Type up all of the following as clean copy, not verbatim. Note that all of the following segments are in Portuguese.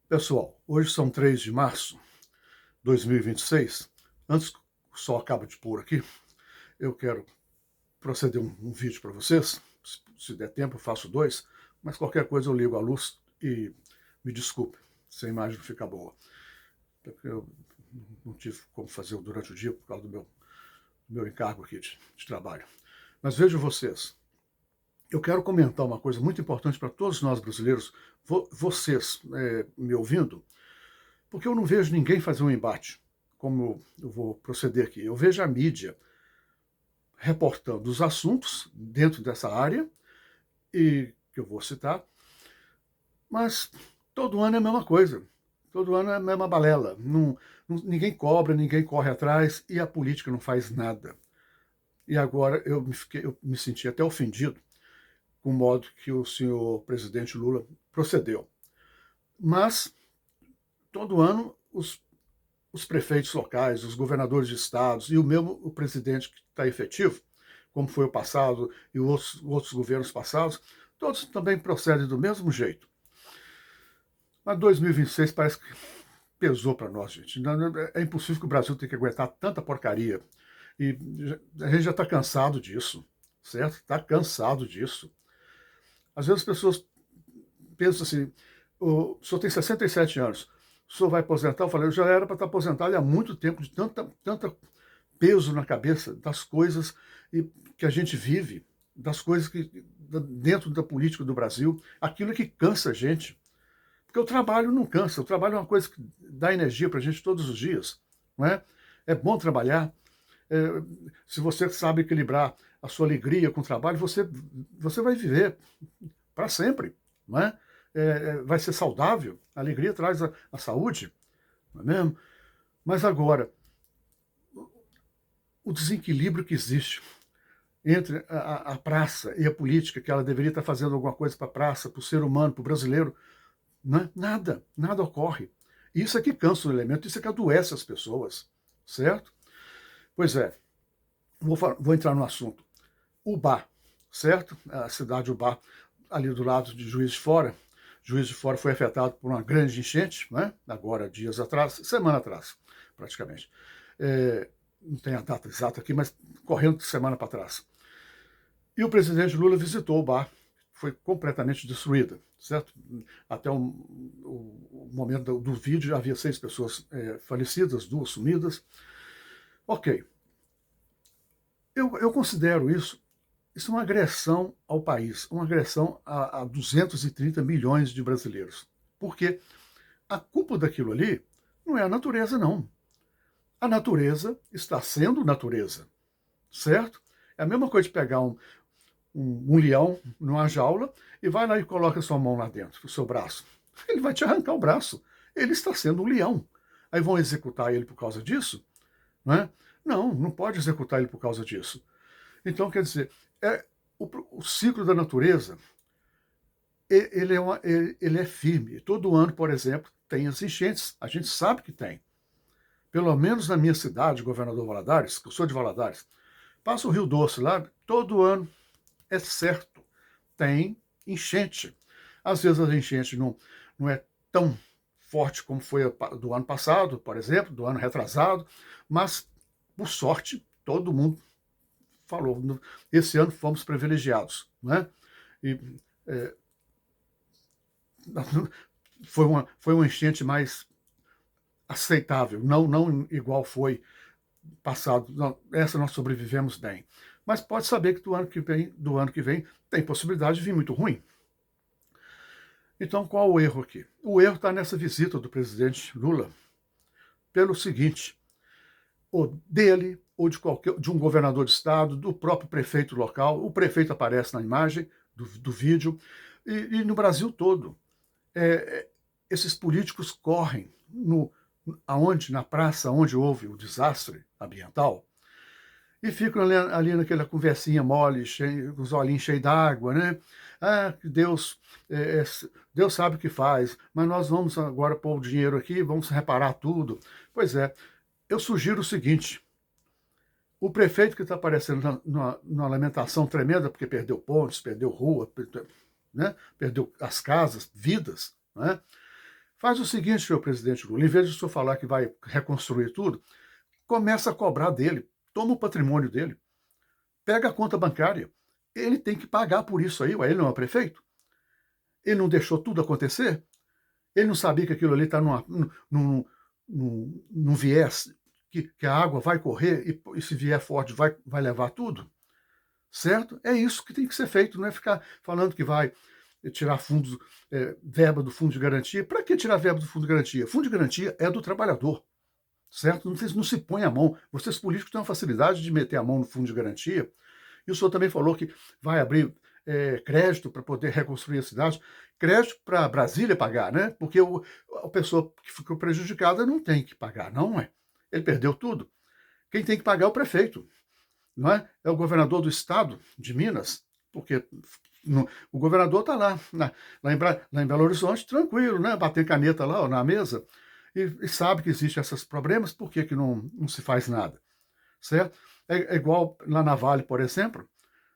Pessoal, hoje são 3 de março de 2026. Antes que o sol acabe de pôr aqui, eu quero proceder um vídeo para vocês. Se der tempo, eu faço 2, mas qualquer coisa eu ligo a luz e me desculpe se a imagem não ficar boa. Porque eu não tive como fazer durante o dia por causa do meu encargo aqui de trabalho. Mas vejam vocês, eu quero comentar uma coisa muito importante para todos nós brasileiros, vocês me ouvindo, porque eu não vejo ninguém fazer um embate, como eu vou proceder aqui. Eu vejo a mídia reportando os assuntos dentro dessa área, e que eu vou citar, mas todo ano é a mesma coisa. Todo ano é a mesma balela. Ninguém cobra, ninguém corre atrás, e a política não faz nada. E agora eu me senti até ofendido com o modo que o senhor presidente Lula procedeu. Mas, todo ano, os prefeitos locais, os governadores de estados e o presidente que está efetivo, como foi o passado e outros governos passados, todos também procedem do mesmo jeito. Mas 2026 parece que pesou para nós, gente. É impossível que o Brasil tenha que aguentar tanta porcaria. E a gente já está cansado disso, certo? Está cansado disso. Às vezes as pessoas pensam assim, o senhor tem 67 anos, o senhor vai aposentar? Eu falei, eu já era para estar aposentado há muito tempo, de tanta peso na cabeça das coisas que a gente vive, das coisas que dentro da política do Brasil, aquilo que cansa a gente. Porque o trabalho não cansa, o trabalho é uma coisa que dá energia para a gente todos os dias. Não é? É bom trabalhar. Se você sabe equilibrar a sua alegria com o trabalho, você vai viver para sempre. Não é? Vai ser saudável, a alegria traz a saúde, não é mesmo? Mas agora, o desequilíbrio que existe entre a praça e a política, que ela deveria estar fazendo alguma coisa para a praça, para o ser humano, para o brasileiro, né? Nada ocorre. Isso é que cansa o elemento, isso é que adoece as pessoas, certo? Pois é, vou entrar no assunto. Ubá, certo? A cidade de Ubá, ali do lado de Juiz de Fora. Juiz de Fora foi afetado por uma grande enchente, né? Agora, dias atrás, semana atrás, praticamente. Não tem a data exata aqui, mas correndo de semana para trás. E o presidente Lula visitou Ubá, foi completamente destruída, certo? Até o momento do vídeo havia 6 pessoas falecidas, 2 sumidas. Ok. Eu considero isso uma agressão ao país, uma agressão a 230 milhões de brasileiros. Porque a culpa daquilo ali não é a natureza, não. A natureza está sendo natureza, certo? É a mesma coisa de pegar um leão numa jaula e vai lá e coloca sua mão lá dentro, o seu braço. Ele vai te arrancar o braço. Ele está sendo um leão. Aí vão executar ele por causa disso? Não é? Não pode executar ele por causa disso. Então, quer dizer, o ciclo da natureza, ele é firme. Todo ano, por exemplo, tem as enchentes. A gente sabe que tem. Pelo menos na minha cidade, Governador Valadares, que eu sou de Valadares, passa o Rio Doce lá, todo ano, é certo, tem enchente. Às vezes a enchente não é tão forte como foi do ano passado, por exemplo, do ano retrasado, mas, por sorte, todo mundo falou, esse ano fomos privilegiados, né? E foi uma enchente mais aceitável, não igual foi passado. Não, essa nós sobrevivemos bem. Mas pode saber que do ano que vem tem possibilidade de vir muito ruim. Então, qual o erro aqui? O erro está nessa visita do presidente Lula, pelo seguinte: ou dele, ou de um governador de estado, do próprio prefeito local. O prefeito aparece na imagem do vídeo, e no Brasil todo. Esses políticos correm na praça onde houve o desastre ambiental, e ficam ali naquela conversinha mole, com os olhinhos cheios d'água, né? Deus, Deus sabe o que faz, mas nós vamos agora pôr o dinheiro aqui, vamos reparar tudo. Pois é, eu sugiro o seguinte: o prefeito que está aparecendo numa lamentação tremenda, porque perdeu pontes, perdeu rua, né? Perdeu as casas, vidas, né? Faz o seguinte, senhor presidente Lula, em vez de o senhor falar que vai reconstruir tudo, começa a cobrar dele, toma o patrimônio dele, pega a conta bancária. Ele tem que pagar por isso aí, ué, ele não é prefeito? Ele não deixou tudo acontecer? Ele não sabia que aquilo ali está num viés, que a água vai correr e se vier forte vai levar tudo? Certo? É isso que tem que ser feito, não é ficar falando que vai tirar fundos, verba do fundo de garantia. Para que tirar verba do fundo de garantia? Fundo de garantia é do trabalhador, certo? Não se põe a mão. Vocês políticos têm uma facilidade de meter a mão no fundo de garantia. E o senhor também falou que vai abrir crédito para poder reconstruir a cidade. Crédito para Brasília pagar, né? Porque a pessoa que ficou prejudicada não tem que pagar, não é? Ele perdeu tudo. Quem tem que pagar é o prefeito, não é? É o governador do estado de Minas, porque o governador está lá em Belo Horizonte, tranquilo, né? Bater caneta lá ó, na mesa e sabe que existem esses problemas, por que não se faz nada? Certo? É igual lá na Vale, por exemplo,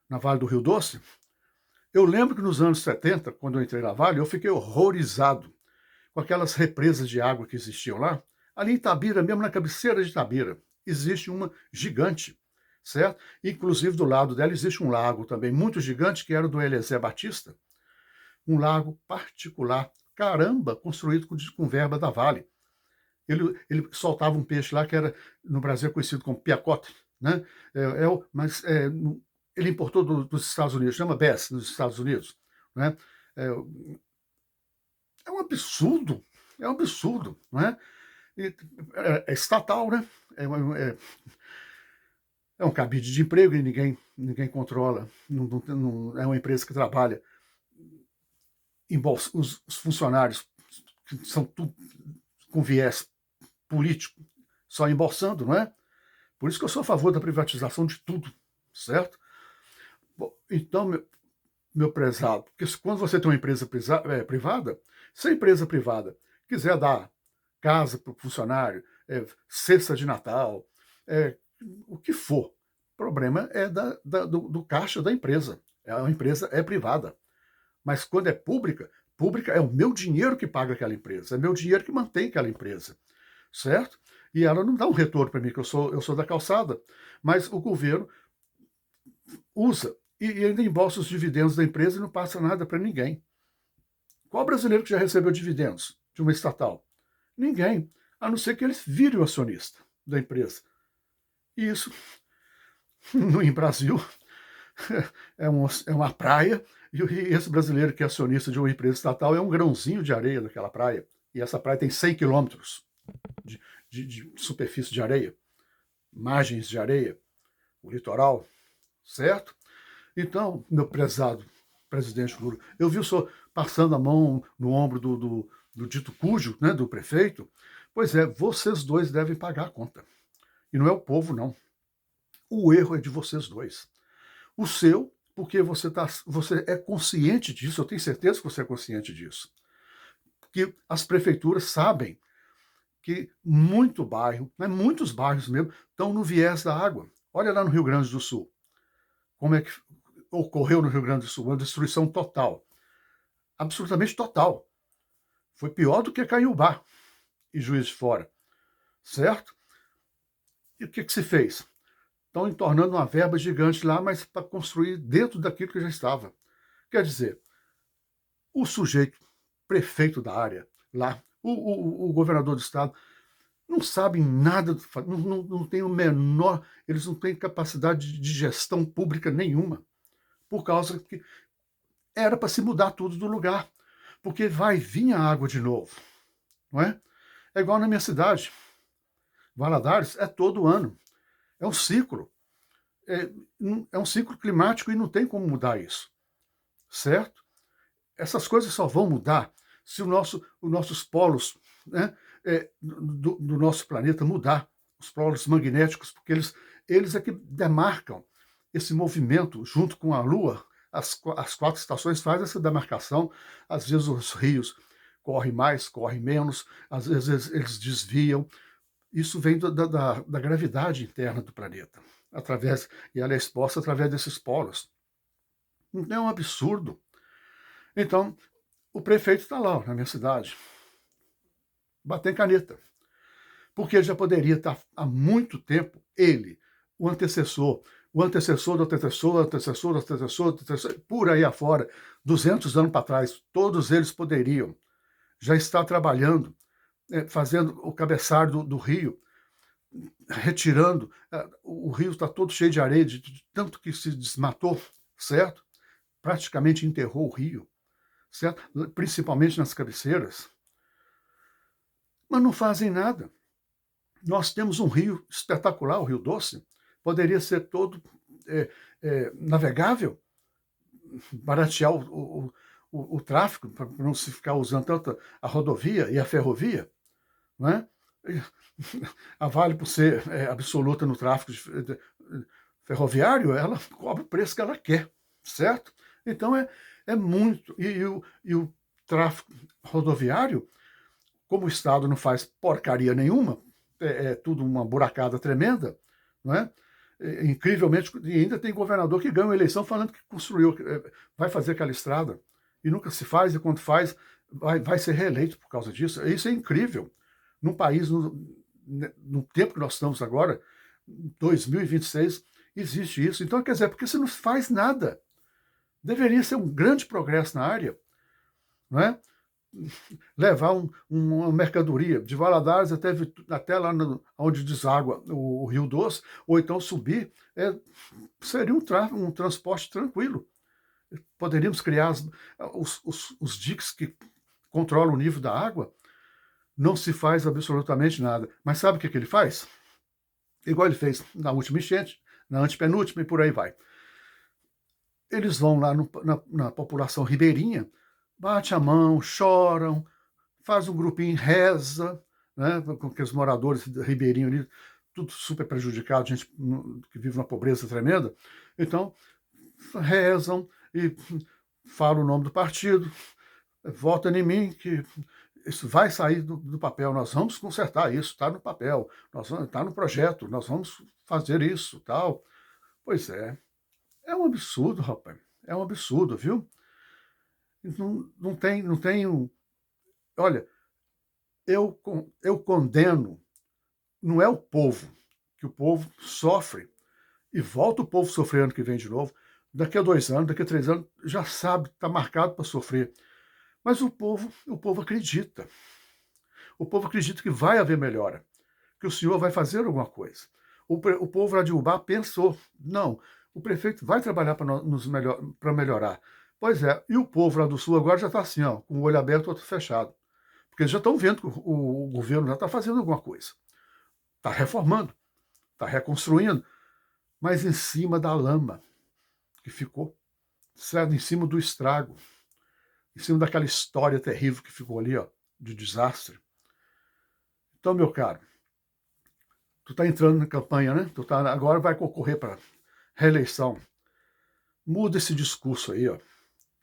na Vale do Rio Doce. Eu lembro que nos anos 70, quando eu entrei na Vale, eu fiquei horrorizado com aquelas represas de água que existiam lá. Ali em Itabira, mesmo na cabeceira de Itabira, existe uma gigante, certo? Inclusive do lado dela existe um lago também muito gigante, que era do Eliezer Batista, um lago particular, caramba, construído com verba da Vale. Ele soltava um peixe lá que era, no Brasil, conhecido como piacote, né? Mas ele importou dos Estados Unidos, chama Bass, nos Estados Unidos, né? É, é um absurdo, né? É estatal, né? É um cabide de emprego e ninguém controla. Não é uma empresa que trabalha. Os funcionários que são tudo com viés político, só embolsando, não é? Por isso que eu sou a favor da privatização de tudo, certo? Bom, então, meu prezado, porque quando você tem uma empresa privada, se a empresa privada quiser dar casa para o funcionário, cesta de Natal, o que for, o problema é do caixa da empresa. A empresa é privada. Mas quando é pública, pública é o meu dinheiro que paga aquela empresa, é meu dinheiro que mantém aquela empresa, certo? E ela não dá um retorno para mim, que eu sou da calçada, mas o governo usa e ainda embolsa os dividendos da empresa e não passa nada para ninguém. Qual brasileiro que já recebeu dividendos de uma estatal? Ninguém, a não ser que eles virem o acionista da empresa. E isso, no Brasil, é uma praia, e esse brasileiro que é acionista de uma empresa estatal é um grãozinho de areia daquela praia. E essa praia tem 100 quilômetros de superfície de areia, margens de areia, o litoral, certo? Então, meu prezado presidente Lula, eu vi o senhor passando a mão no ombro do dito cujo, né, do prefeito. Pois é, vocês dois devem pagar a conta. E não é o povo, não. O erro é de vocês dois. O seu, porque você é consciente disso, eu tenho certeza que você é consciente disso. Que as prefeituras sabem que muito bairro, né, muitos bairros mesmo, estão no viés da água. Olha lá no Rio Grande do Sul, como é que ocorreu no Rio Grande do Sul, uma destruição total, absolutamente total. Foi pior do que Caiobá e Juiz de Fora, certo? E o que se fez? Estão entornando uma verba gigante lá, mas para construir dentro daquilo que já estava. Quer dizer, o sujeito, prefeito da área, lá, o governador do estado, não sabem nada, não tem o menor, eles não têm capacidade de gestão pública nenhuma, por causa que era para se mudar tudo do lugar, porque vai vir a água de novo, não é? É igual na minha cidade, Valadares, é todo ano, é um ciclo, é um ciclo climático e não tem como mudar isso, certo? Essas coisas só vão mudar se os nossos polos, né, do nosso planeta mudar, os polos magnéticos, porque eles é que demarcam esse movimento junto com a Lua. As 4 estações fazem essa demarcação. Às vezes os rios correm mais, correm menos, às vezes eles desviam. Isso vem da gravidade interna do planeta, e ela é exposta através desses polos. Então é um absurdo. Então, o prefeito está lá, na minha cidade. bater em caneta. Porque ele já poderia estar há muito tempo, ele, o antecessor do antecessor, o antecessor do antecessor, do antecessor, por aí afora, 200 anos para trás, todos eles poderiam já estar trabalhando, fazendo o cabeçalho do rio, retirando, o rio está todo cheio de areia, de tanto que se desmatou, certo? Praticamente enterrou o rio, certo? Principalmente nas cabeceiras. Mas não fazem nada. Nós temos um rio espetacular, o Rio Doce, poderia ser todo navegável, baratear o tráfego, para não se ficar usando tanto a rodovia e a ferrovia, não é? A Vale, por ser absoluta no tráfego ferroviário, ela cobra o preço que ela quer, certo? Então é muito. E o tráfego rodoviário, como o Estado não faz porcaria nenhuma, é tudo uma buracada tremenda, não é? Incrivelmente, e ainda tem governador que ganha uma eleição falando que construiu, vai fazer aquela estrada, e nunca se faz, e quando faz, vai ser reeleito por causa disso. Isso é incrível. Num país, no tempo que nós estamos agora, 2026, existe isso. Então, quer dizer, porque você não faz nada. Deveria ser um grande progresso na área, não é? Levar uma mercadoria de Valadares até lá onde deságua o Rio Doce, ou então subir, seria um transporte tranquilo. Poderíamos criar os diques que controlam o nível da água. Não se faz absolutamente nada. Mas sabe o que ele faz? Igual ele fez na última enchente, na antepenúltima e por aí vai. Eles vão lá na população ribeirinha, bate a mão, choram, faz um grupinho, reza, né, com aqueles moradores ribeirinhos ali, tudo super prejudicado, gente que vive uma pobreza tremenda. Então, rezam e falam o nome do partido, vota em mim, que isso vai sair do papel, nós vamos consertar isso, está no papel, está no projeto, nós vamos fazer isso, tal. Pois é um absurdo, rapaz, é um absurdo, viu? Não tem olha, eu condeno, não é o povo, que o povo sofre, e volta o povo sofrer ano que vem de novo, daqui a 2 anos, daqui a 3 anos, já sabe, está marcado para sofrer. Mas o povo acredita. O povo acredita que vai haver melhora, que o senhor vai fazer alguma coisa. O povo lá de Ubá pensou, não, o prefeito vai trabalhar para melhorar. Pois é, e o povo lá do Sul agora já está assim, ó, com o olho aberto e outro fechado. Porque eles já estão vendo que o governo já está fazendo alguma coisa. Está reformando, está reconstruindo, mas em cima da lama que ficou, certo? Em cima do estrago, em cima daquela história terrível que ficou ali, ó, de desastre. Então, meu caro, tu está entrando na campanha, né? Agora vai concorrer para reeleição. Muda esse discurso aí, ó.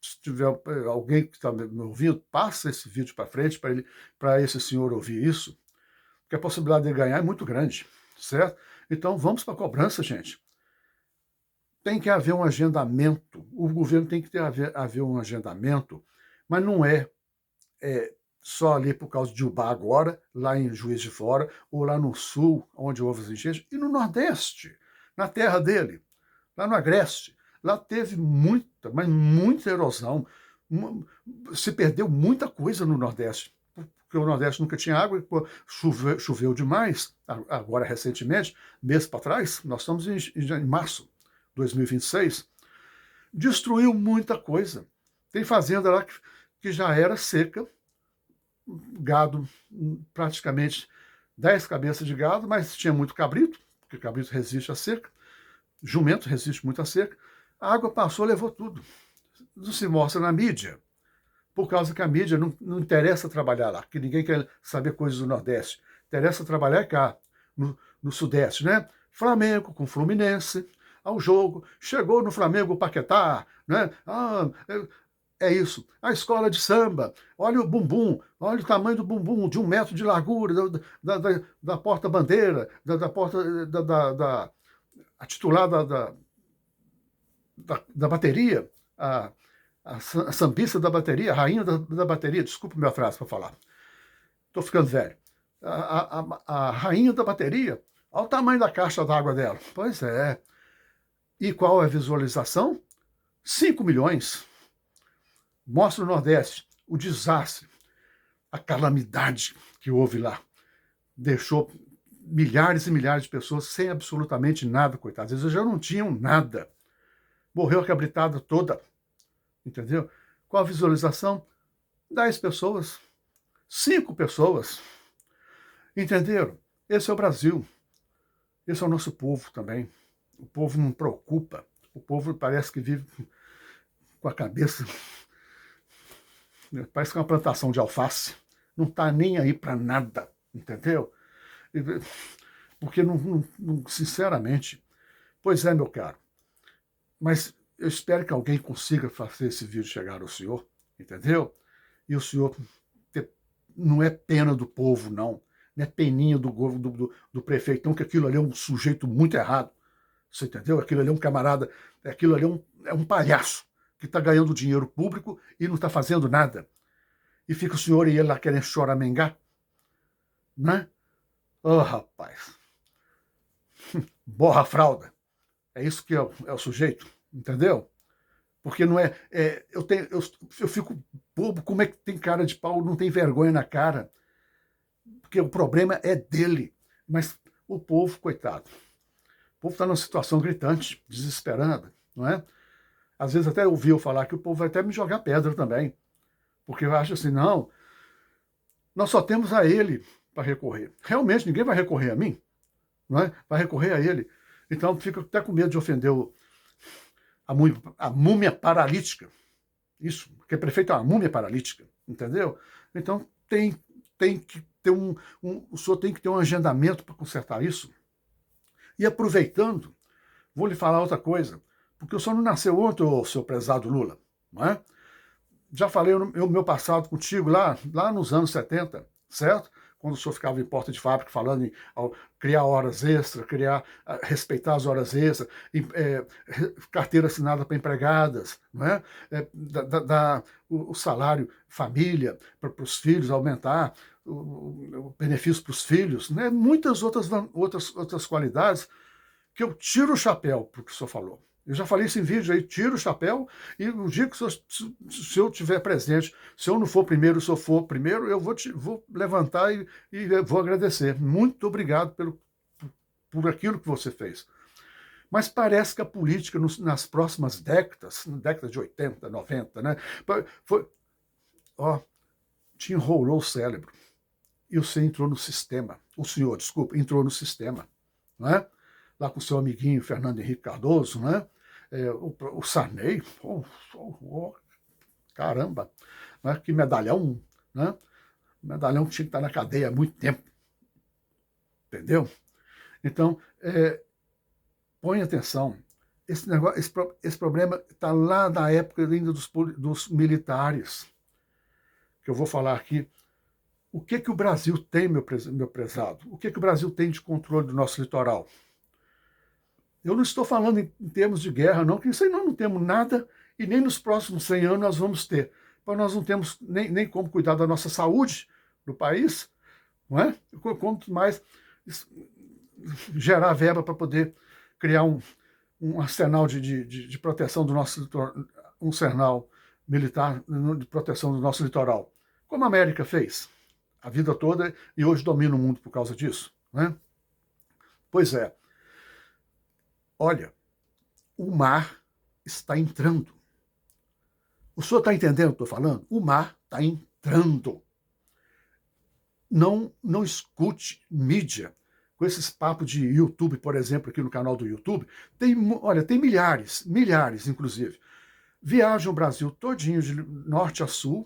Se tiver alguém que está me ouvindo, passa esse vídeo para frente para esse senhor ouvir isso, porque a possibilidade de ganhar é muito grande, certo? Então vamos para a cobrança, gente. Tem que haver um agendamento. O governo tem que haver um agendamento, mas não é só ali por causa de Ubá agora, lá em Juiz de Fora, ou lá no sul, onde houve as enchentes, e no Nordeste, na terra dele, lá no Agreste. Lá teve muita, mas muita erosão. Se perdeu muita coisa no Nordeste, porque o Nordeste nunca tinha água, choveu demais, agora recentemente, mês para trás, nós estamos em março de 2026, destruiu muita coisa. Tem fazenda lá que já era seca, gado, praticamente 10 cabeças de gado, mas tinha muito cabrito, porque cabrito resiste à seca, jumento resiste muito à seca, a água passou, levou tudo. Não se mostra na mídia, por causa que a mídia não interessa trabalhar lá, que ninguém quer saber coisas do Nordeste. Interessa trabalhar cá, no Sudeste, né? Flamengo com Fluminense, ao jogo, chegou no Flamengo o Paquetá, né? É isso. A escola de samba, olha o bumbum, olha o tamanho do bumbum, de 1 metro de largura, da porta-bandeira, da porta, a titular da bateria, a sambista da bateria, a rainha da bateria, desculpa minha frase para falar. estou ficando velho. A rainha da bateria, olha o tamanho da caixa d'água dela. Pois é. E qual é a visualização? 5 milhões. Mostra o Nordeste, o desastre, a calamidade que houve lá. Deixou milhares e milhares de pessoas sem absolutamente nada, coitados. Eles já não tinham nada. Morreu a cabritada toda. Entendeu? Qual a visualização? 10 pessoas. 5 pessoas. Entenderam? Esse é o Brasil. Esse é o nosso povo também. O povo não preocupa. O povo parece que vive com a cabeça... Parece que é uma plantação de alface. Não está nem aí para nada. Entendeu? Porque, sinceramente... Pois é, meu caro. Mas eu espero que alguém consiga fazer esse vídeo chegar ao senhor. Entendeu? E o senhor... Não é pena do povo, não. Não é peninha do prefeito, não, que aquilo ali é um sujeito muito errado. Você entendeu? Aquilo ali é um camarada, aquilo ali é um palhaço que está ganhando dinheiro público e não está fazendo nada. E fica o senhor e ele lá querendo choramingar. Né? Oh, rapaz. Borra a fralda. É isso que é o sujeito. Entendeu? Porque não é... eu fico bobo, como é que tem cara de pau, não tem vergonha na cara. Porque o problema é dele. Mas o povo, coitado, o povo está numa situação gritante, desesperada, não é? Às vezes até ouvi eu falar que o povo vai até me jogar pedra também. Porque eu acho assim, não, nós só temos a ele para recorrer. Realmente, ninguém vai recorrer a mim, não é? Vai recorrer a ele. Então, fico até com medo de ofender a múmia paralítica. Isso, porque prefeito é uma múmia paralítica, entendeu? Então, tem que ter o senhor tem que ter um agendamento para consertar isso. E aproveitando, vou lhe falar outra coisa, porque o senhor não nasceu ontem, ô, seu prezado Lula, não é? Já falei o meu passado contigo lá nos anos 70, certo? Quando o senhor ficava em porta de fábrica falando em criar horas extras, respeitar as horas extras, carteira assinada para empregadas, não é? O salário família para os filhos, aumentar o benefício para os filhos, né? Muitas outras qualidades que eu tiro o chapéu para o que o senhor falou. Eu já falei isso em vídeo aí, tiro o chapéu, e o dia que se eu estiver presente, se eu não for primeiro, se eu for primeiro, eu vou levantar e vou agradecer. Muito obrigado por aquilo que você fez. Mas parece que a política, nas próximas décadas, na década de 80, 90, né, te enrolou o cérebro. E você entrou no sistema. O senhor, desculpa, entrou no sistema. Né? Lá com o seu amiguinho Fernando Henrique Cardoso, né? O Sarney, caramba, né? Que medalhão, né? Medalhão que tinha que estar na cadeia há muito tempo. Entendeu? Então, põe atenção. Esse problema está lá na época ainda dos militares, que eu vou falar aqui. O que o Brasil tem, meu prezado? O que o Brasil tem de controle do nosso litoral? Eu não estou falando em termos de guerra, não, que isso aí nós não temos nada e nem nos próximos 100 anos nós vamos ter. Mas nós não temos nem como cuidar da nossa saúde no país, não é? Quanto mais gerar verba para poder criar um arsenal de proteção do nosso litoral, um arsenal militar de proteção do nosso litoral, como a América fez a vida toda e hoje domina o mundo por causa disso, né? Pois é. Olha, o mar está entrando. O senhor está entendendo o que eu estou falando? O mar está entrando. Não escute mídia com esses papos de YouTube, por exemplo, aqui no canal do YouTube. Tem milhares, inclusive. Viajam o Brasil todinho de norte a sul,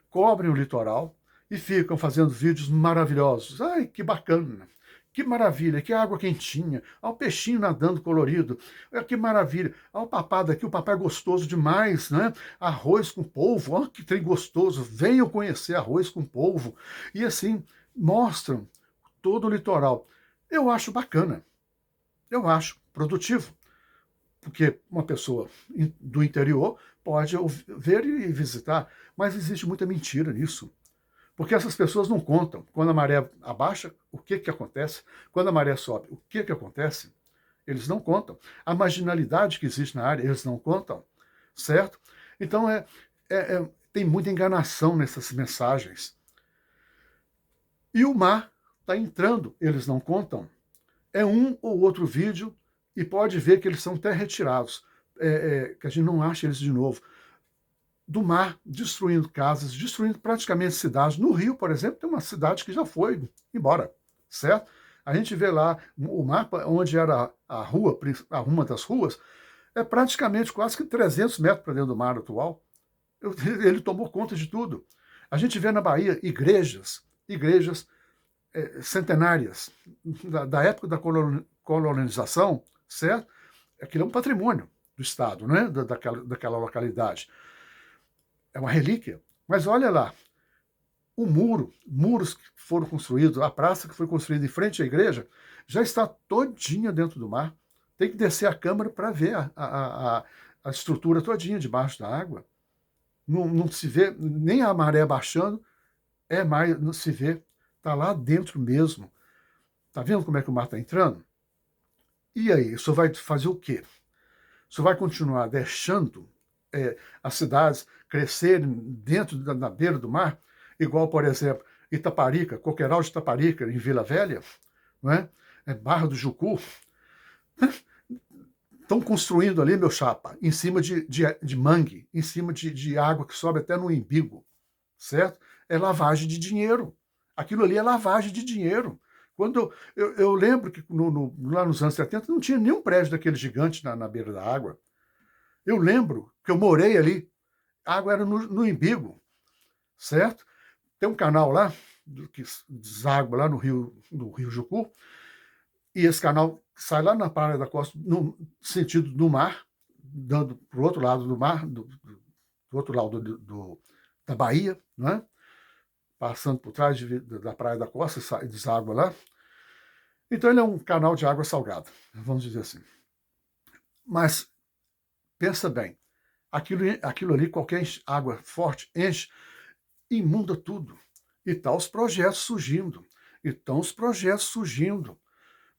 cobrem o litoral e ficam fazendo vídeos maravilhosos. Ai, que bacana! Que maravilha, que água quentinha, olha o peixinho nadando colorido, olha que maravilha, olha o papado aqui, o papai é gostoso demais, né? Arroz com polvo, olha que trem gostoso, venham conhecer arroz com polvo. E assim, mostram todo o litoral. Eu acho bacana, eu acho produtivo, porque uma pessoa do interior pode ver e visitar, mas existe muita mentira nisso. Porque essas pessoas não contam. Quando a maré abaixa, o que que acontece? Quando a maré sobe, o que que acontece? Eles não contam. A marginalidade que existe na área, eles não contam, certo? Então, tem muita enganação nessas mensagens. E o mar está entrando, eles não contam. É um ou outro vídeo e pode ver que eles são até retirados, que a gente não acha eles de novo. Do mar, destruindo casas, destruindo praticamente cidades. No Rio, por exemplo, tem uma cidade que já foi embora, certo? A gente vê lá o mapa onde era a rua, uma das ruas, é praticamente quase que 300 metros para dentro do mar atual. Ele tomou conta de tudo. A gente vê na Bahia igrejas centenárias, da época da colonização, certo? Aquilo é um patrimônio do Estado, né? daquela localidade. É uma relíquia. Mas olha lá, muros que foram construídos, a praça que foi construída em frente à igreja, já está todinha dentro do mar. Tem que descer a câmera para ver a estrutura todinha debaixo da água. Não se vê nem a maré baixando, não se vê. Está lá dentro mesmo. Está vendo como é que o mar está entrando? E aí, isso vai fazer o quê? Isso vai continuar deixando as cidades crescerem dentro na beira do mar, igual, por exemplo, Itaparica, Coqueiral de Itaparica, em Vila Velha, não é? Barra do Jucu. Estão construindo ali, meu chapa, em cima de mangue, em cima de água que sobe até no umbigo, certo? É lavagem de dinheiro. Aquilo ali é lavagem de dinheiro. Quando eu lembro que lá nos anos 70 não tinha nenhum prédio daquele gigante na beira da água. Eu lembro que eu morei ali, a água era no umbigo, certo? Tem um canal lá, que deságua lá no Rio Jucu, e esse canal sai lá na Praia da Costa, no sentido do mar, dando para o outro lado do mar, do outro lado da Bahia, né? Passando por trás da Praia da Costa, e deságua lá. Então ele é um canal de água salgada, vamos dizer assim. Mas pensa bem, aquilo ali, qualquer água forte enche, imunda tudo. E estão os projetos surgindo.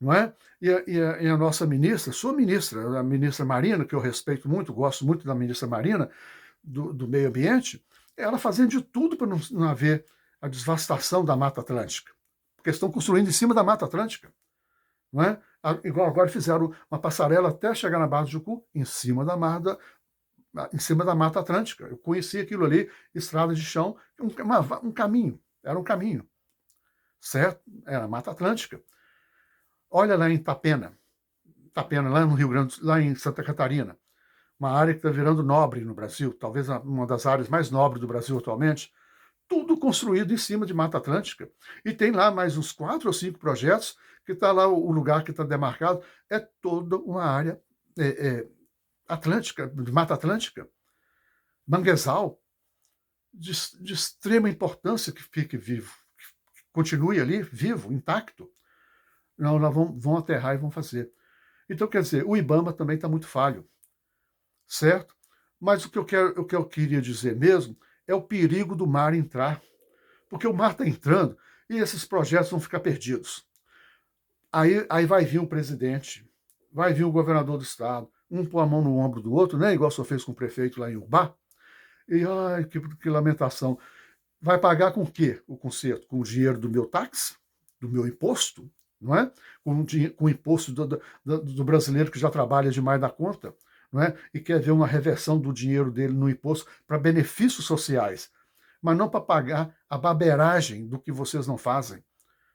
Não é? E a nossa ministra, sua ministra, a ministra Marina, que eu respeito muito, gosto muito da ministra Marina, do Meio Ambiente, ela fazendo de tudo para não haver a devastação da Mata Atlântica. Porque estão construindo em cima da Mata Atlântica. Não é? Igual agora fizeram uma passarela até chegar na Barra do Jucu, em cima da Mata Atlântica. Eu conheci aquilo ali, estrada de chão, um caminho, era um caminho, certo? Era a Mata Atlântica. Olha lá em Itapena, lá no Rio Grande, lá em Santa Catarina, uma área que está virando nobre no Brasil, talvez uma das áreas mais nobres do Brasil atualmente, tudo construído em cima de Mata Atlântica. E tem lá mais uns 4 ou 5 projetos, que está lá o lugar que está demarcado, é toda uma área atlântica, de Mata Atlântica, manguezal, de extrema importância que fique vivo, que continue ali, vivo, intacto. Não, nós vão aterrar e vão fazer. Então, quer dizer, o IBAMA também está muito falho, certo? Mas o que eu queria dizer mesmo é o perigo do mar entrar, porque o mar está entrando e esses projetos vão ficar perdidos. Aí vai vir um presidente, vai vir o governador do estado, um pôr a mão no ombro do outro, né? Igual o senhor fez com o prefeito lá em Urbá. E, ai, que lamentação. Vai pagar com o quê o conserto? Com o dinheiro do meu táxi? Do meu imposto? Não é? Com o imposto do brasileiro que já trabalha demais da conta, não é? E quer ver uma reversão do dinheiro dele no imposto para benefícios sociais, mas não para pagar a baberagem do que vocês não fazem.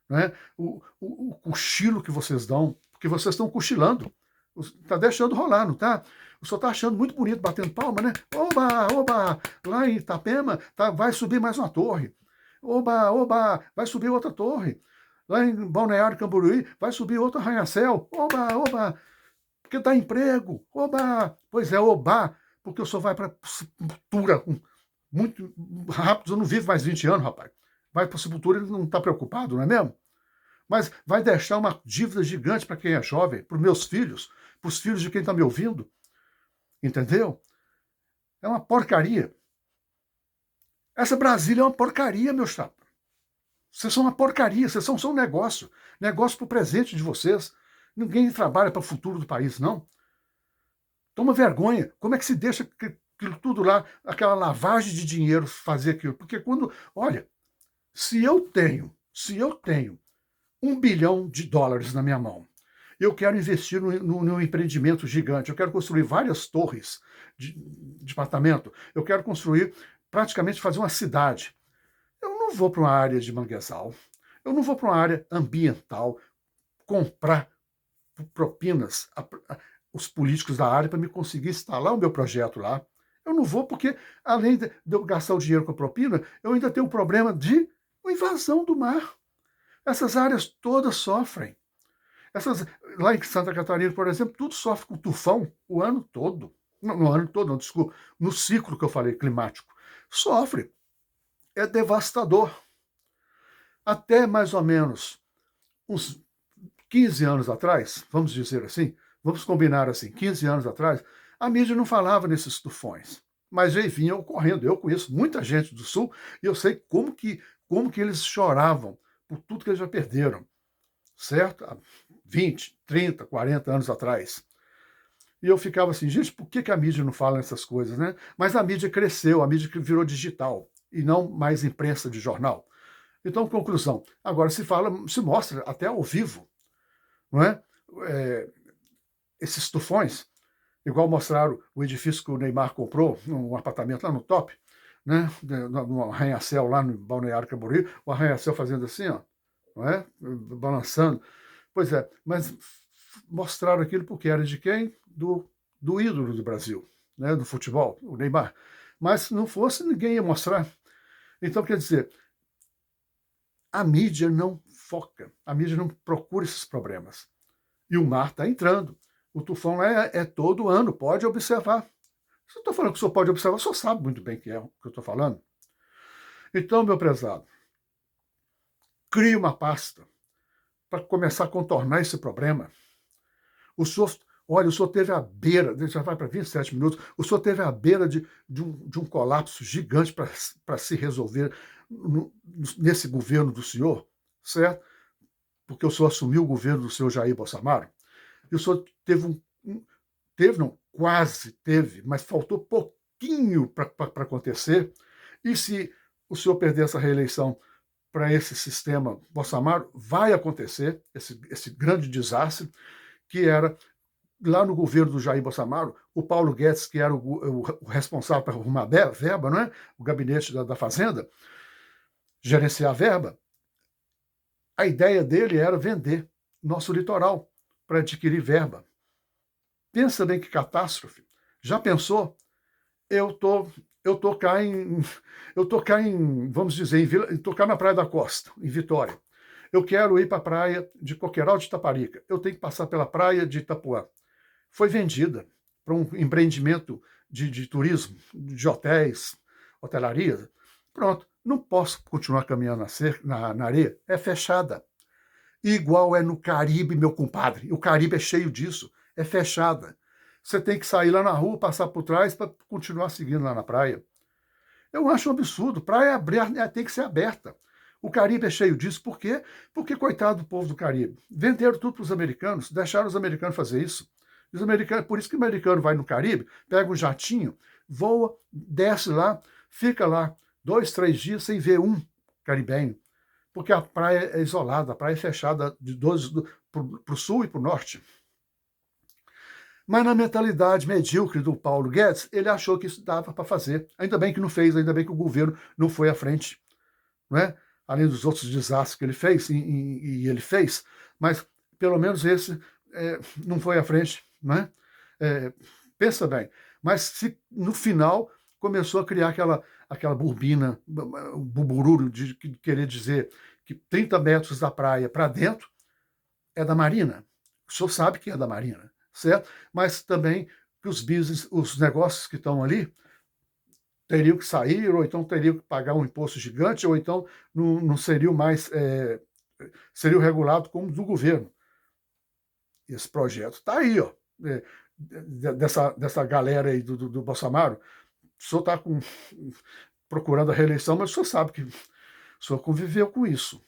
Não é? O cochilo que vocês dão, porque vocês estão cochilando. Está deixando rolar, não está? O senhor está achando muito bonito, batendo palma, né? Oba, oba! Lá em Itapema vai subir mais uma torre. Oba, oba! Vai subir outra torre. Lá em Balneário Camboriú vai subir outro arranha-céu. Oba, oba! Porque dá emprego. Oba! Pois é, oba! Porque o senhor vai para a sepultura muito rápido. Eu não vivo mais 20 anos, rapaz. Vai para a sepultura e não está preocupado, não é mesmo? Mas vai deixar uma dívida gigante para quem é jovem, para os meus filhos, para os filhos de quem está me ouvindo. Entendeu? É uma porcaria. Essa Brasília é uma porcaria, meu chapa. Vocês são uma porcaria, vocês são só um negócio. Negócio para o presente de vocês. Ninguém trabalha para o futuro do país, não. Toma vergonha. Como é que se deixa aquilo tudo lá, aquela lavagem de dinheiro fazer aquilo? Porque quando, olha, se eu tenho US$ 1 bilhão na minha mão, eu quero investir num empreendimento gigante, eu quero construir várias torres de apartamento, eu quero construir, praticamente fazer uma cidade. Eu não vou para uma área de manguezal, eu não vou para uma área ambiental comprar propinas os políticos da área para me conseguir instalar o meu projeto lá. Eu não vou porque, além de eu gastar o dinheiro com a propina, eu ainda tenho o problema de invasão do mar. Essas áreas todas sofrem. Lá em Santa Catarina, por exemplo, tudo sofre com tufão o ano todo. No ano todo, não, desculpa, no ciclo que eu falei, climático. Sofre. É devastador. Até mais ou menos uns 15 anos atrás, vamos dizer assim, vamos combinar assim, 15 anos atrás, a mídia não falava nesses tufões, mas eles vinham ocorrendo. Eu conheço muita gente do Sul e eu sei como que eles choravam por tudo que eles já perderam, certo? Há 20, 30, 40 anos atrás. E eu ficava assim, gente, por que a mídia não fala nessas coisas, né? Mas a mídia cresceu, a mídia virou digital e não mais imprensa de jornal. Então, conclusão, agora se mostra até ao vivo, não é? Esses tufões, igual mostraram o edifício que o Neymar comprou, um apartamento lá no top, né? No arranha-céu lá no Balneário Camboriú, o arranha-céu fazendo assim, ó, não é? Balançando. Pois é, mas mostraram aquilo porque era de quem? Do ídolo do Brasil, né? Do futebol, o Neymar. Mas se não fosse, ninguém ia mostrar. Então, quer dizer, a mídia não foca, a mídia não procura esses problemas. E o mar está entrando. O tufão é todo ano, pode observar. Se eu estou falando que o senhor pode observar, o senhor sabe muito bem que é o que eu estou falando. Então, meu prezado, crie uma pasta para começar a contornar esse problema. O senhor, olha, o senhor teve à beira, já vai para 27 minutos, o senhor teve à beira de um colapso gigante para se resolver nesse governo do senhor, certo? Porque o senhor assumiu o governo do senhor Jair Bolsonaro, e o senhor quase teve, mas faltou pouquinho para acontecer, e se o senhor perder essa reeleição para esse sistema Bolsonaro, vai acontecer esse grande desastre, que era, lá no governo do Jair Bolsonaro, o Paulo Guedes, que era o responsável para arrumar verba, não é? O gabinete da Fazenda, gerenciar a verba, a ideia dele era vender nosso litoral para adquirir verba. Pensa bem que catástrofe. Já pensou? Eu tô cá em, vamos dizer, tô cá na Praia da Costa, em Vitória. Eu quero ir para a praia de Coqueiral de Itaparica. Eu tenho que passar pela praia de Itapuã. Foi vendida para um empreendimento de turismo, de hotéis, hotelaria. Pronto, não posso continuar caminhando na areia. É fechada. Igual é no Caribe, meu compadre. O Caribe é cheio disso. É fechada. Você tem que sair lá na rua, passar por trás para continuar seguindo lá na praia. Eu acho um absurdo. Praia tem que ser aberta. O Caribe é cheio disso. Por quê? Porque, coitado do povo do Caribe, venderam tudo para os americanos, deixaram os americanos fazer isso. Os americanos, por isso que o americano vai no Caribe, pega um jatinho, voa, desce lá, fica lá 2, 3 dias sem ver um caribenho. Porque a praia é isolada, a praia é fechada para o sul e para o norte. Mas na mentalidade medíocre do Paulo Guedes, ele achou que isso dava para fazer. Ainda bem que não fez, ainda bem que o governo não foi à frente. Não é? Além dos outros desastres que ele fez, e ele fez, mas pelo menos esse não foi à frente. Não é? Pensa bem. Mas se no final começou a criar aquela burbina, o bubururo de querer dizer que 30 metros da praia para dentro é da Marina. O senhor sabe que é da Marina, certo? Mas também que os negócios que estão ali teriam que sair, ou então teriam que pagar um imposto gigante, ou então não seriam mais, seriam regulados como do governo. Esse projeto está aí, ó, dessa galera aí do Bolsonaro. O senhor está procurando a reeleição, mas o senhor sabe que O senhor conviveu com isso,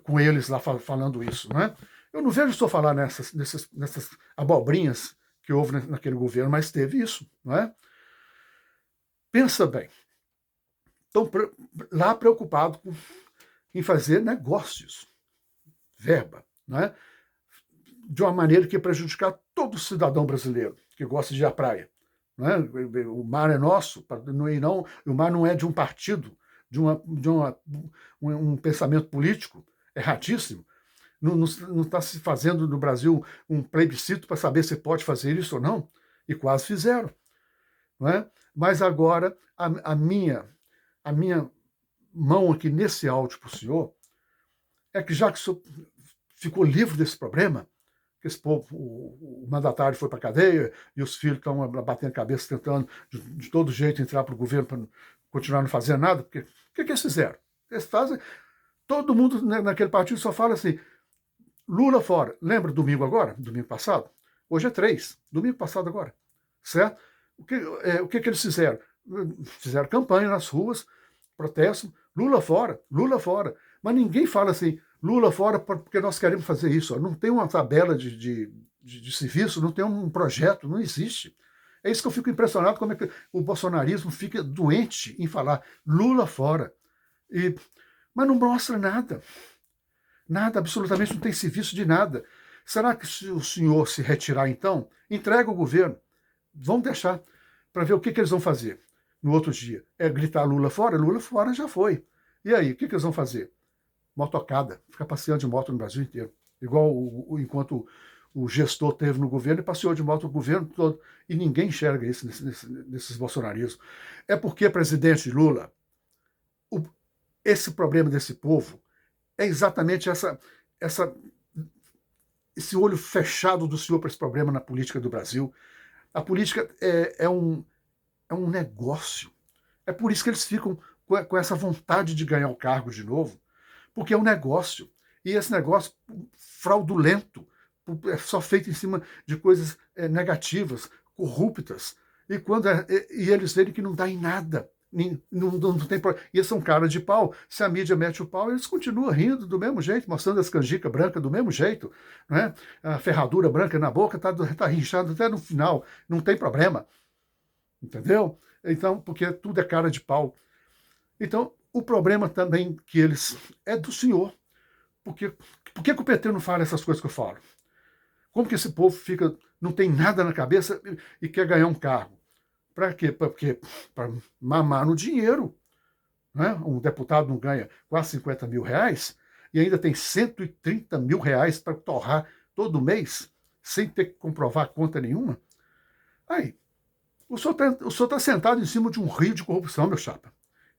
com eles lá falando isso, não é? Eu não vejo o senhor falar nessas abobrinhas que houve naquele governo, mas teve isso, não é? Pensa bem, estão lá preocupados em fazer negócios, verba, não é? De uma maneira que ia prejudicar todo cidadão brasileiro que gosta de ir à praia. Não é? O mar é nosso, o mar não é de um partido, um pensamento político erradíssimo. Não está se fazendo no Brasil um plebiscito para saber se pode fazer isso ou não, e quase fizeram. Não é? Mas agora, a minha mão aqui nesse áudio para o senhor é que, já que o senhor ficou livre desse problema, que esse povo, o mandatário foi para a cadeia e os filhos estão batendo cabeça, tentando de todo jeito entrar para o governo para continuar não fazendo nada, porque o que eles fizeram? Eles fazem. Todo mundo naquele partido só fala assim: Lula fora. Lembra domingo agora? Domingo passado? Hoje é 3. Domingo passado agora. Certo? O que eles fizeram? Fizeram campanha nas ruas, protesto, Lula fora, Lula fora. Mas ninguém fala assim, Lula fora porque nós queremos fazer isso. Não tem uma tabela de serviço, não tem um projeto, não existe. É isso que eu fico impressionado, como é que o bolsonarismo fica doente em falar Lula fora. Mas não mostra nada. Nada, absolutamente não tem serviço de nada. Será que se o senhor se retirar, então, entrega o governo? Vão deixar para ver o que eles vão fazer no outro dia. É gritar Lula fora já foi. E aí, o que eles vão fazer? Motocada, ficar passeando de moto no Brasil inteiro. Igual enquanto o gestor teve no governo e passeou de moto o governo todo. E ninguém enxerga isso nesses bolsonarismos. É porque, presidente Lula, esse problema desse povo é exatamente esse olho fechado do senhor para esse problema na política do Brasil. A política é um negócio. É por isso que eles ficam com essa vontade de ganhar o cargo de novo, porque é um negócio. E esse negócio fraudulento, é só feito em cima de coisas negativas, corruptas. E eles verem que não dá em nada. Não tem e eles são cara de pau. Se a mídia mete o pau, eles continuam rindo do mesmo jeito, mostrando as canjicas brancas do mesmo jeito. Né? A ferradura branca na boca está rinchada até no final. Não tem problema. Entendeu? Então, porque tudo é cara de pau. Então, o problema também que eles é do senhor. Por que o PT não fala essas coisas que eu falo? Como que esse povo não tem nada na cabeça e quer ganhar um cargo? Para quê? Para mamar no dinheiro. Né? Um deputado não ganha quase 50 mil reais e ainda tem 130 mil reais para torrar todo mês, sem ter que comprovar conta nenhuma. Aí, o senhor está sentado em cima de um rio de corrupção, meu chapa.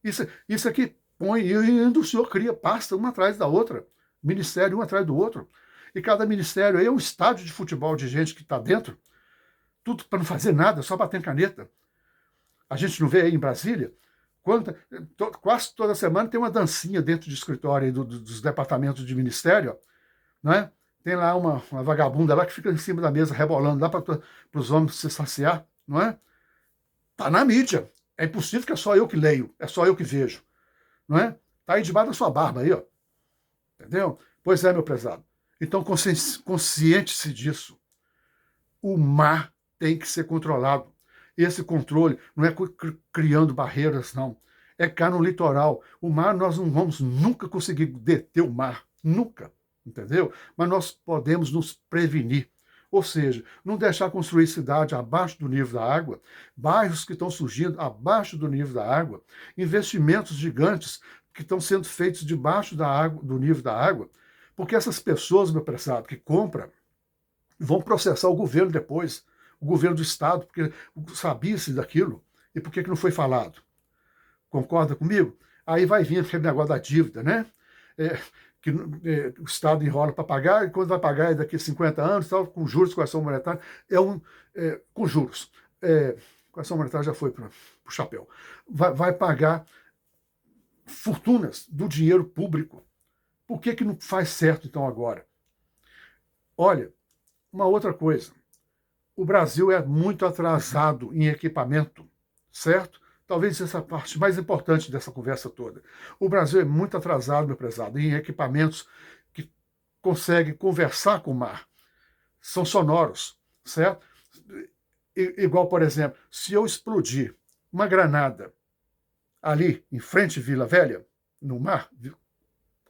Isso aqui põe, e ainda o senhor cria pasta uma atrás da outra, ministério um atrás do outro. E cada ministério aí é um estádio de futebol de gente que está dentro, tudo para não fazer nada, só bater caneta. A gente não vê aí em Brasília? Quase toda semana tem uma dancinha dentro de escritório aí dos departamentos de ministério, né? Tem lá uma vagabunda lá que fica em cima da mesa rebolando lá para os homens se saciar, não é? Tá na mídia. É impossível que é só eu que leio, é só eu que vejo, não é? Tá aí debaixo da sua barba aí, ó. Entendeu? Pois é, meu prezado. Então consciente-se disso. O mar tem que ser controlado. Esse controle não é criando barreiras, não. É cá no litoral. O mar, nós não vamos nunca conseguir deter o mar. Nunca. Entendeu? Mas nós podemos nos prevenir. Ou seja, não deixar construir cidade abaixo do nível da água, bairros que estão surgindo abaixo do nível da água, investimentos gigantes que estão sendo feitos debaixo da água, do nível da água, porque essas pessoas, meu prezado, que compram, vão processar o governo depois, o governo do Estado, porque sabia-se daquilo, e por que não foi falado? Concorda comigo? Aí vai vir aquele negócio da dívida, né? Que o Estado enrola para pagar, e quando vai pagar é daqui a 50 anos, tal, com juros, correção monetária, com juros. Correção monetária já foi para o chapéu. Vai pagar fortunas do dinheiro público. Por que não faz certo, então, agora? Olha, uma outra coisa. O Brasil é muito atrasado em equipamento, certo? talvez essa parte mais importante dessa conversa toda. O Brasil é muito atrasado, meu prezado, em equipamentos que conseguem conversar com o mar. São sonoros, certo? Igual, por exemplo, se eu explodir uma granada ali em frente à Vila Velha, no mar,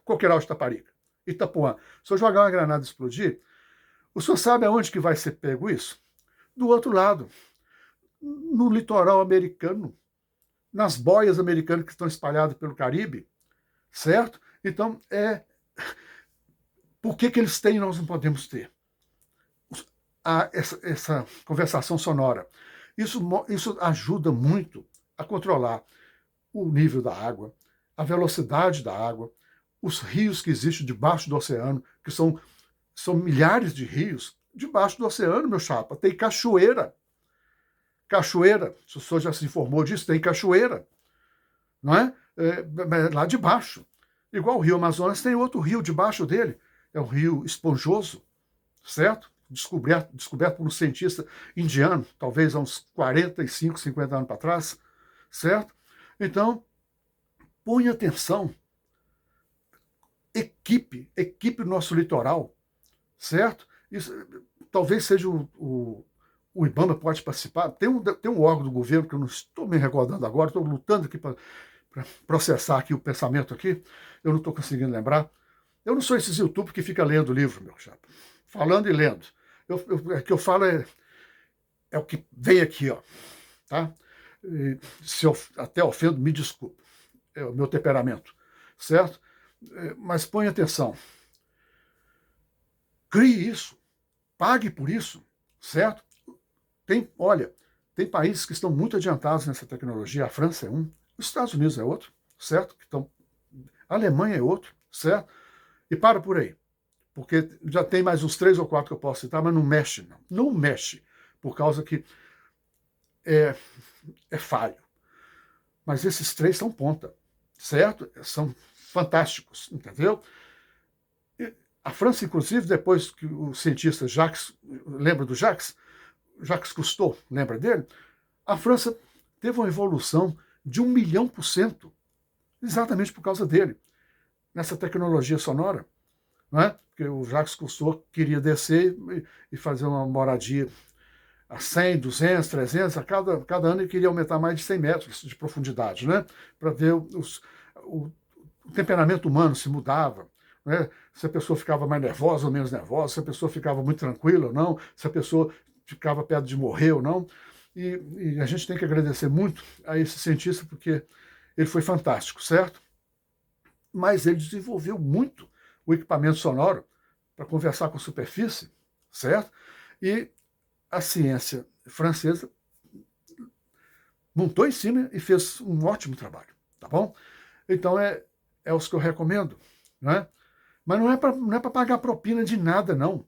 Coqueiral de Taparica, Itapuã, se eu jogar uma granada e explodir, o senhor sabe aonde que vai ser pego isso? Do outro lado, no litoral americano, nas boias americanas que estão espalhadas pelo Caribe, certo? Então, por que eles têm e nós não podemos ter? Essa conversação sonora. Isso ajuda muito a controlar o nível da água, a velocidade da água, os rios que existem debaixo do oceano, que são milhares de rios debaixo do oceano, meu chapa. Tem cachoeira. Cachoeira, se o senhor já se informou disso, tem cachoeira, não é? Lá de baixo. Igual o Rio Amazonas, tem outro rio debaixo dele. É um rio esponjoso, certo? Descoberto por um cientista indiano, talvez há uns 45, 50 anos para trás, certo? Então, põe atenção, equipe o nosso litoral, certo? Isso, talvez seja o IBAMA pode participar. Tem um órgão do governo que eu não estou me recordando agora, estou lutando aqui para processar aqui o pensamento aqui, eu não estou conseguindo lembrar. Eu não sou esses youtubers que fica lendo livro, meu chapa. Falando e lendo. O que eu falo é o que vem aqui, ó. Tá? Se eu até ofendo, me desculpe. É o meu temperamento, certo? Mas põe atenção. Crie isso. Pague por isso, certo? Olha, tem países que estão muito adiantados nessa tecnologia. A França é um, os Estados Unidos é outro, certo? A Alemanha é outro, certo? E para por aí. Porque já tem mais uns 3 ou 4 que eu posso citar, mas não mexe, não. Não mexe, por causa que é falho. Mas esses 3 são ponta, certo? São fantásticos, entendeu? A França, inclusive, depois que o cientista Jacques, lembra do Jacques Cousteau, lembra dele? A França teve uma evolução de 1.000.000%, exatamente por causa dele, nessa tecnologia sonora. Não é? Porque o Jacques Cousteau queria descer e fazer uma moradia a 100, 200, 300, a cada ano ele queria aumentar mais de 100 metros de profundidade, né? Para ver o temperamento humano se mudava, né? Se a pessoa ficava mais nervosa ou menos nervosa, se a pessoa ficava muito tranquila ou não, se a pessoa ficava perto de morrer ou não. E a gente tem que agradecer muito a esse cientista, porque ele foi fantástico, certo? Mas ele desenvolveu muito o equipamento sonoro para conversar com a superfície, certo? E a ciência francesa montou em cima e fez um ótimo trabalho, tá bom? Então é os que eu recomendo, né? Mas não é para pagar propina de nada, não.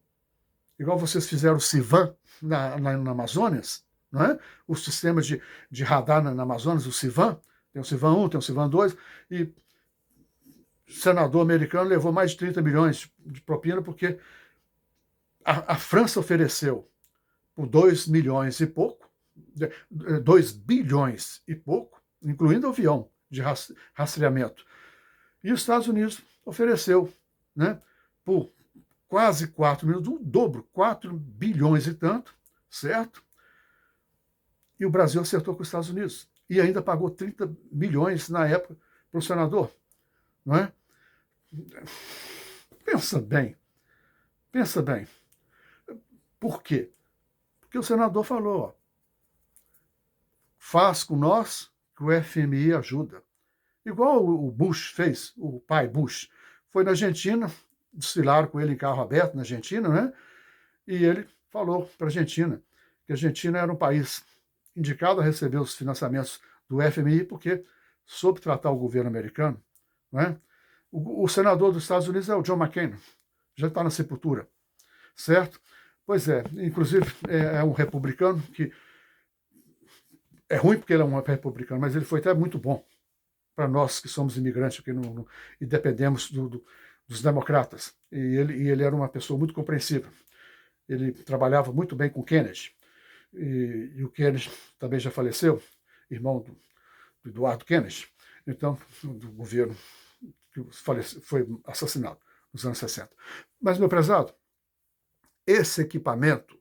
Igual vocês fizeram o CIVAN na Amazonas, não é? O sistema de radar na Amazonas, o CIVAN, tem o CIVAN 1, tem o CIVAN 2, e o senador americano levou mais de 30 milhões de propina porque a França ofereceu por 2 milhões e pouco, 2 bilhões e pouco, incluindo avião de rastreamento. E os Estados Unidos ofereceu, né, por quase 4 milhões, o dobro, 4 bilhões e tanto, certo? E o Brasil acertou com os Estados Unidos. E ainda pagou 30 milhões na época para o senador. Não é? Pensa bem. Pensa bem. Por quê? Porque o senador falou, ó, faz com nós que o FMI ajuda. Igual o Bush fez, o pai Bush. Foi na Argentina, desfilaram com ele em carro aberto na Argentina, né? E ele falou para a Argentina que a Argentina era um país indicado a receber os financiamentos do FMI porque soube tratar o governo americano. Né? O senador dos Estados Unidos é o John McCain, já está na sepultura, certo? Pois é, inclusive é um republicano que é ruim porque ele é um republicano, mas ele foi até muito bom para nós que somos imigrantes aqui e dependemos dos democratas. E ele era uma pessoa muito compreensiva. Ele trabalhava muito bem com Kennedy. E o Kennedy também já faleceu, irmão Eduardo Kennedy, então, do governo que foi assassinado nos anos 60. Mas, meu prezado, esse equipamento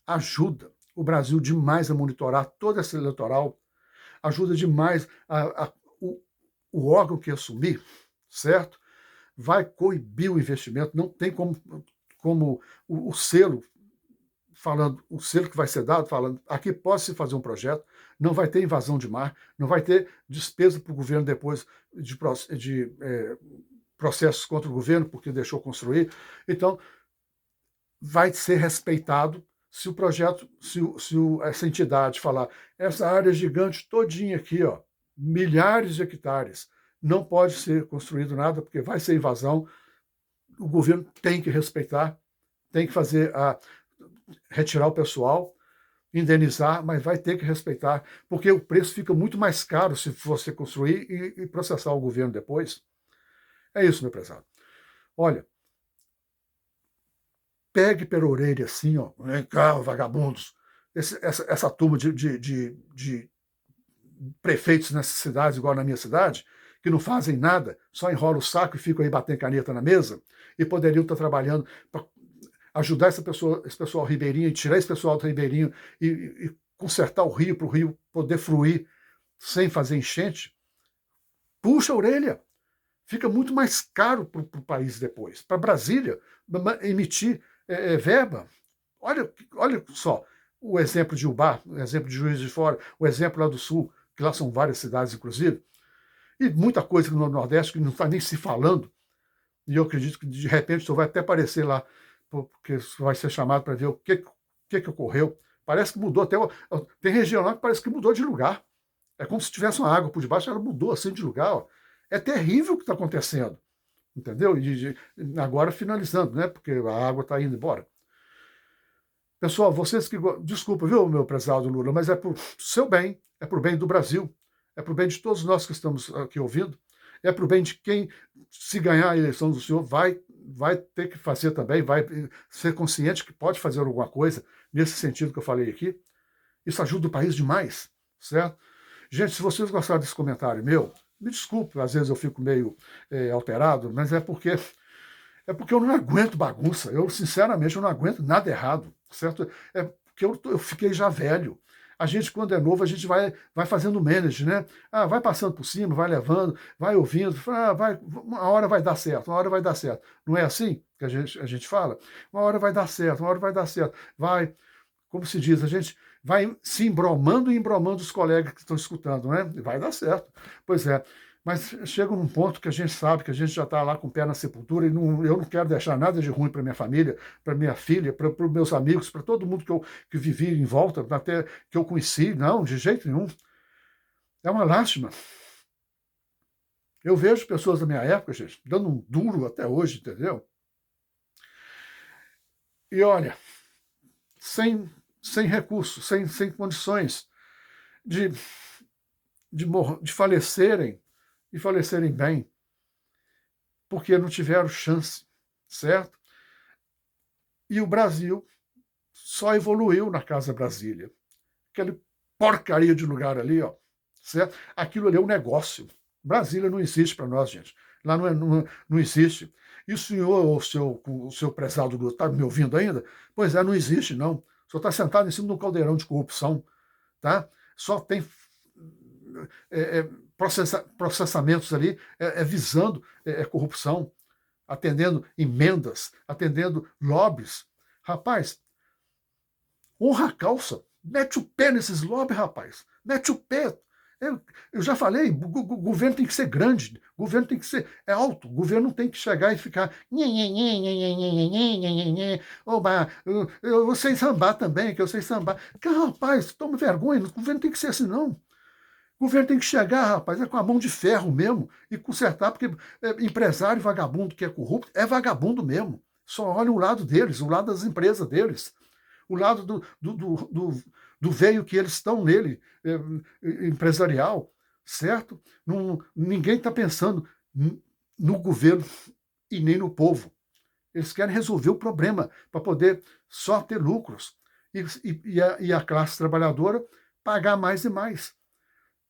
ajuda o Brasil demais a monitorar toda essa eleitoral, ajuda demais o órgão que assumir, certo? Vai coibir o investimento, não tem como o selo falando, o selo que vai ser dado falando, aqui pode-se fazer um projeto, não vai ter invasão de mar, não vai ter despesa para o governo depois de processos contra o governo porque deixou construir. Então, vai ser respeitado se o projeto, essa entidade falar, essa área gigante todinha aqui, ó, milhares de hectares, não pode ser construído nada porque vai ser invasão, o governo tem que respeitar, tem que retirar o pessoal, indenizar, mas vai ter que respeitar, porque o preço fica muito mais caro se você construir e processar o governo depois. É isso, meu prezado. Olha, pegue pela orelha assim, ó, vem cá, vagabundos, essa turma de prefeitos nessas cidades, igual na minha cidade, que não fazem nada, só enrolam o saco e ficam aí batendo caneta na mesa, e poderiam estar trabalhando para ajudar esse pessoal ribeirinho, e tirar esse pessoal do ribeirinho e consertar o rio para o rio poder fluir sem fazer enchente. Puxa a orelha. Fica muito mais caro para o país depois. Para Brasília emitir verba. Olha só o exemplo de Ubá, o exemplo de Juiz de Fora, o exemplo lá do Sul, que lá são várias cidades, inclusive, e muita coisa no Nordeste que não está nem se falando. E eu acredito que, de repente, isso vai até aparecer lá, porque vai ser chamado para ver o que ocorreu. Parece que mudou até. Tem região lá que parece que mudou de lugar. É como se tivesse uma água por debaixo, ela mudou assim de lugar. Ó. É terrível o que está acontecendo. Entendeu? E agora finalizando, né? Porque a água está indo embora. Pessoal, vocês que. Desculpa, viu, meu prezado Lula, mas é para o seu bem, é para o bem do Brasil, é para o bem de todos nós que estamos aqui ouvindo, é para o bem de quem, se ganhar a eleição do senhor, vai ter que fazer também, vai ser consciente que pode fazer alguma coisa nesse sentido que eu falei aqui. Isso ajuda o país demais, certo? Gente, se vocês gostaram desse comentário meu, me desculpe, às vezes eu fico meio alterado, mas é porque eu não aguento bagunça. Eu, sinceramente, eu não aguento nada errado, certo? É porque eu fiquei já velho. A gente, quando é novo, a gente vai fazendo manage, né? Vai passando por cima, vai levando, vai ouvindo, uma hora vai dar certo, uma hora vai dar certo. Não é assim que a gente fala? Uma hora vai dar certo, uma hora vai dar certo. Vai, como se diz, a gente vai se embromando e embromando os colegas que estão escutando, né? Vai dar certo. Pois é. Mas chega num ponto que a gente sabe que a gente já está lá com o pé na sepultura e eu não quero deixar nada de ruim para minha família, para minha filha, para os meus amigos, para todo mundo que vivi em volta, até que eu conheci. Não, de jeito nenhum. É uma lástima. Eu vejo pessoas da minha época, gente, dando um duro até hoje, entendeu? E olha, sem recursos, sem condições de falecerem, e falecerem bem, porque não tiveram chance, certo? E o Brasil só evoluiu na Casa Brasília. Aquele porcaria de lugar ali, ó, certo? Aquilo ali é um negócio. Brasília não existe para nós, gente. Lá não existe. E o senhor, o seu prezado Lula, está me ouvindo ainda? Pois é, não existe, não. O senhor está sentado em cima de um caldeirão de corrupção, tá? Só tem processamentos ali visando corrupção, atendendo emendas, atendendo lobbies. Rapaz, honra a calça, mete o pé nesses lobbies, rapaz, mete o pé. Eu já falei, o governo tem que ser grande, o governo tem que ser alto, o governo não tem que chegar e ficar. Oba, eu sei sambar também, que eu sei sambar. Rapaz, toma vergonha, o governo tem que ser assim, não. O governo tem que chegar, rapaz, com a mão de ferro mesmo e consertar, porque empresário vagabundo que é corrupto é vagabundo mesmo. Só olha o lado deles, o lado das empresas deles, o lado do veio que eles estão nele, empresarial, certo? Ninguém está pensando no governo e nem no povo. Eles querem resolver o problema para poder só ter lucros e a classe trabalhadora pagar mais e mais.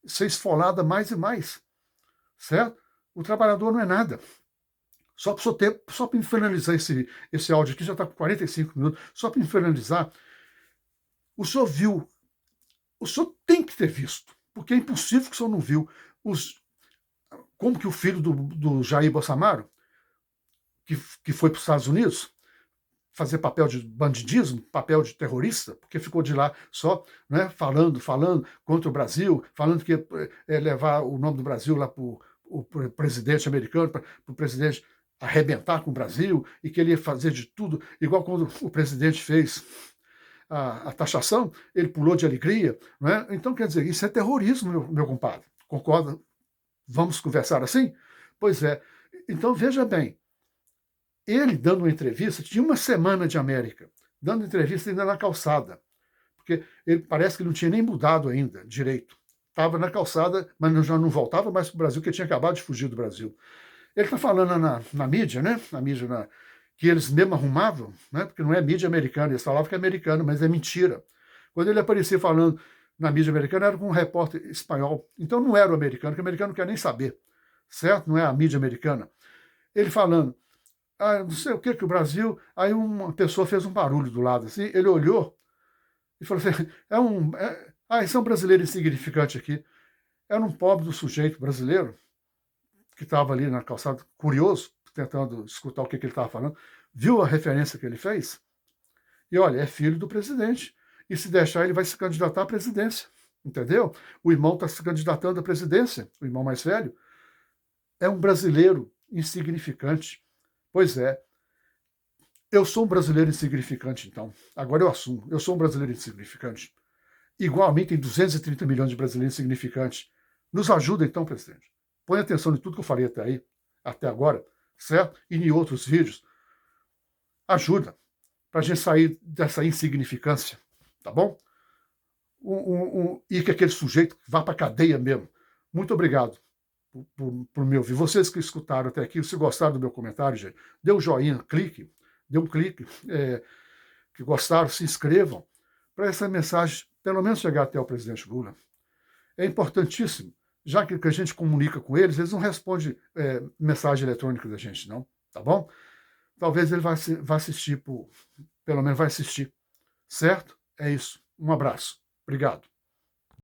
ser esfolada mais e mais, certo? O trabalhador não é nada. Só para finalizar esse áudio aqui, já está com 45 minutos, só para finalizar, o senhor viu, o senhor tem que ter visto, porque é impossível que o senhor não viu como que o filho do Jair Bolsonaro, que foi para os Estados Unidos, fazer papel de bandidismo, papel de terrorista, porque ficou de lá só, né, falando contra o Brasil, falando que ia levar o nome do Brasil lá para o presidente americano, para o presidente arrebentar com o Brasil, e que ele ia fazer de tudo, igual quando o presidente fez a taxação, ele pulou de alegria. Né? Então, quer dizer, isso é terrorismo, meu compadre. Concorda? Vamos conversar assim? Pois é. Então, veja bem, ele dando uma entrevista, tinha uma semana de América, dando entrevista ainda na calçada, porque ele parece que não tinha nem mudado ainda direito. Estava na calçada, mas já não voltava mais para o Brasil, porque tinha acabado de fugir do Brasil. Ele está falando na mídia, né? Na mídia, que eles mesmo arrumavam, né? Porque não é mídia americana, eles falavam que é americano, mas é mentira. Quando ele aparecia falando na mídia americana, era com um repórter espanhol. Então não era o americano, porque o americano não quer nem saber, certo? Não é a mídia americana. Ele falando, não sei o que o Brasil... Aí uma pessoa fez um barulho do lado, assim, ele olhou e falou assim, esse é um brasileiro insignificante aqui. Era um pobre do sujeito brasileiro, que estava ali na calçada, curioso, tentando escutar o que ele estava falando, viu a referência que ele fez, e olha, é filho do presidente, e se deixar ele vai se candidatar à presidência, entendeu? O irmão está se candidatando à presidência, o irmão mais velho, é um brasileiro insignificante. Pois é, eu sou um brasileiro insignificante, então, agora eu assumo, eu sou um brasileiro insignificante. Igual a mim tem 230 milhões de brasileiros insignificantes. Nos ajuda então, presidente. Põe atenção em tudo que eu falei até agora, certo? E em outros vídeos. Ajuda para a gente sair dessa insignificância, tá bom? E que aquele sujeito vá para a cadeia mesmo. Muito obrigado por me ouvir. Vocês que escutaram até aqui, se gostaram do meu comentário, gente, dê um joinha, dê um clique, que gostaram, se inscrevam, para essa mensagem pelo menos chegar até o presidente Lula. É importantíssimo, já que a gente comunica com eles não respondem mensagem eletrônica da gente, não, tá bom? Talvez ele vá assistir, pelo menos vai assistir, certo? É isso. Um abraço. Obrigado.